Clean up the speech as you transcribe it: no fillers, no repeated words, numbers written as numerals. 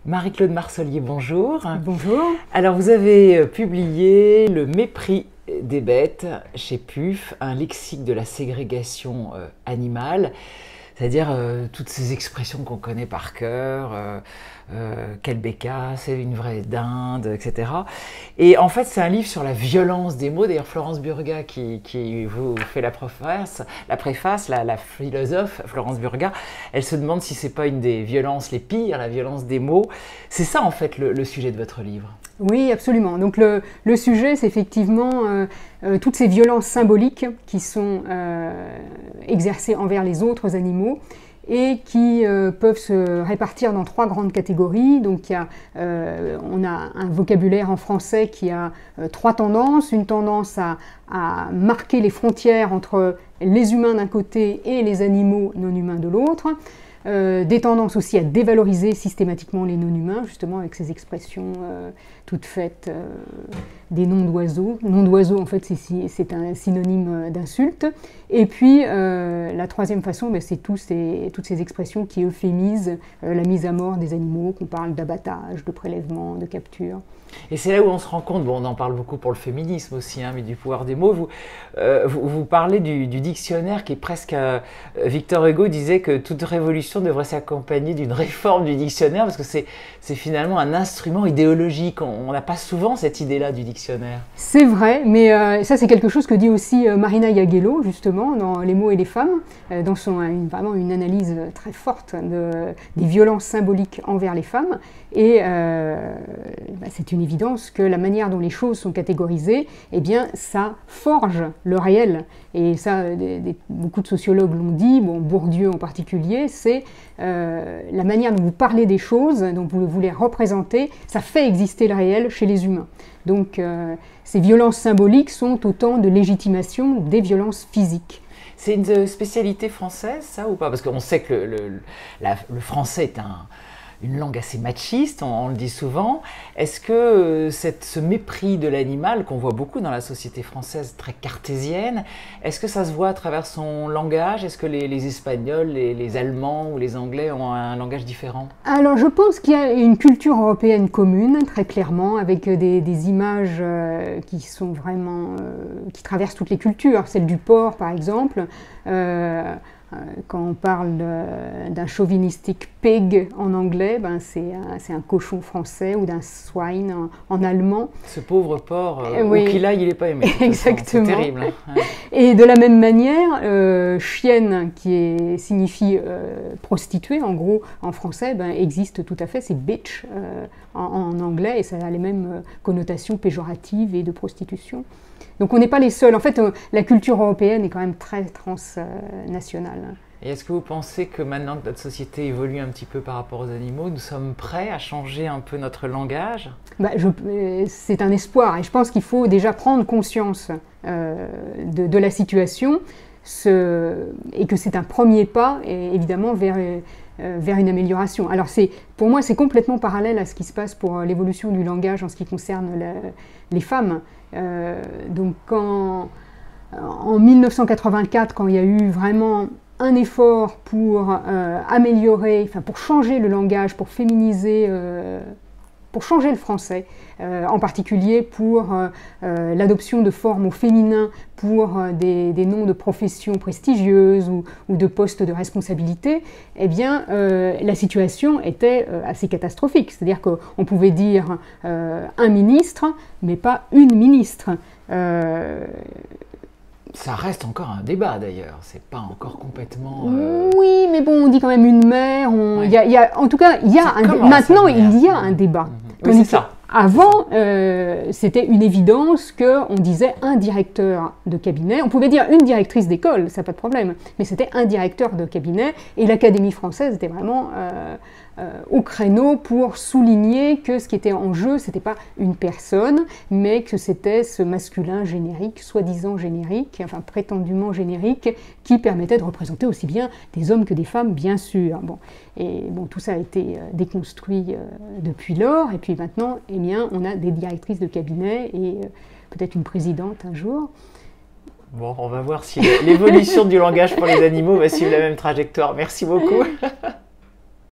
Marie-Claude Marcelier, bonjour. Bonjour. Alors vous avez publié Le mépris des bêtes chez PUF, un lexique de la ségrégation animale, c'est-à-dire toutes ces expressions qu'on connaît par cœur, quelle bécasse, c'est une vraie dinde, etc. Et en fait c'est un livre sur la violence des mots. D'ailleurs Florence Burga qui vous fait la préface, la philosophe Florence Burga, elle se demande si c'est pas une des violences les pires, la violence des mots. C'est ça en fait le sujet de votre livre. Oui, absolument. Donc le sujet, c'est effectivement toutes ces violences symboliques qui sont exercées envers les autres animaux et qui peuvent se répartir dans trois grandes catégories. Donc on a un vocabulaire en français qui a trois tendances. Une tendance à marquer les frontières entre les humains d'un côté et les animaux non humains de l'autre. Des tendances aussi à dévaloriser systématiquement les non-humains, justement avec ces expressions toutes faites des noms d'oiseaux. Nom d'oiseau, en fait, c'est un synonyme d'insulte. Et puis, la troisième façon, c'est toutes ces expressions qui euphémisent la mise à mort des animaux, qu'on parle d'abattage, de prélèvement, de capture. Et c'est là où on se rend compte, bon, on en parle beaucoup pour le féminisme aussi, mais du pouvoir des mots. Vous parlez du dictionnaire qui est presque... Victor Hugo disait que toute révolution devrait s'accompagner d'une réforme du dictionnaire, parce que c'est finalement un instrument idéologique. On n'a pas souvent cette idée-là du dictionnaire. C'est vrai, mais ça c'est quelque chose que dit aussi Marina Jagiello, justement, dans Les mots et les femmes, dans vraiment une analyse très forte des violences symboliques envers les femmes. Et c'est une évidence que la manière dont les choses sont catégorisées, eh bien, ça forge le réel. Et ça, beaucoup de sociologues l'ont dit, bon, Bourdieu en particulier, c'est la manière dont vous parlez des choses, dont vous les représentez, ça fait exister le réel chez les humains. Donc ces violences symboliques sont autant de légitimation des violences physiques. C'est une spécialité française, ça, ou pas? Parce qu'on sait que le français est une langue assez machiste, on le dit souvent. Est-ce que ce mépris de l'animal, qu'on voit beaucoup dans la société française très cartésienne, est-ce que ça se voit à travers son langage? Est-ce que les Espagnols, les Allemands ou les Anglais ont un langage différent? Alors je pense qu'il y a une culture européenne commune, très clairement, avec des images qui sont vraiment... qui traversent toutes les cultures. Celle du porc, par exemple. Quand on parle d'un chauvinistic pig en anglais, c'est un cochon français, ou d'un swine en allemand. Ce pauvre porc, oui. Où qu'il aille, il n'est pas aimé. Exactement. C'est terrible. Hein. Et de la même manière, chienne, qui signifie prostituée, en gros, en français, existe tout à fait, c'est bitch en anglais, et ça a les mêmes connotations péjoratives et de prostitution. Donc on n'est pas les seuls. En fait, la culture européenne est quand même très transnationale. Et est-ce que vous pensez que maintenant que notre société évolue un petit peu par rapport aux animaux, nous sommes prêts à changer un peu notre langage? C'est un espoir, et je pense qu'il faut déjà prendre conscience de la situation, et que c'est un premier pas, évidemment, vers une amélioration. Alors pour moi, c'est complètement parallèle à ce qui se passe pour l'évolution du langage en ce qui concerne les femmes. Donc en 1984, quand il y a eu vraiment un effort pour améliorer, pour changer le langage, pour féminiser, pour changer le français, en particulier pour l'adoption de formes au féminin pour des noms de professions prestigieuses ou de postes de responsabilité, eh bien la situation était assez catastrophique. C'est-à-dire qu'on pouvait dire un ministre, mais pas une ministre. Ça reste encore un débat d'ailleurs, c'est pas encore complètement... Oui, mais bon, on dit quand même une mère, Ouais. En tout cas, maintenant il y a un débat. Oui, c'est ça. Avant, c'était une évidence qu'on disait un directeur de cabinet. On pouvait dire une directrice d'école, ça n'a pas de problème, mais c'était un directeur de cabinet, et l'Académie française était vraiment au créneau pour souligner que ce qui était en jeu, c'était pas une personne, mais que c'était ce masculin générique, soi-disant générique, enfin prétendument générique, qui permettait de représenter aussi bien des hommes que des femmes, bien sûr. Tout ça a été déconstruit depuis lors, et puis maintenant, eh bien, on a des directrices de cabinet et peut-être une présidente un jour. Bon, on va voir si l'évolution du langage pour les animaux va suivre la même trajectoire. Merci beaucoup.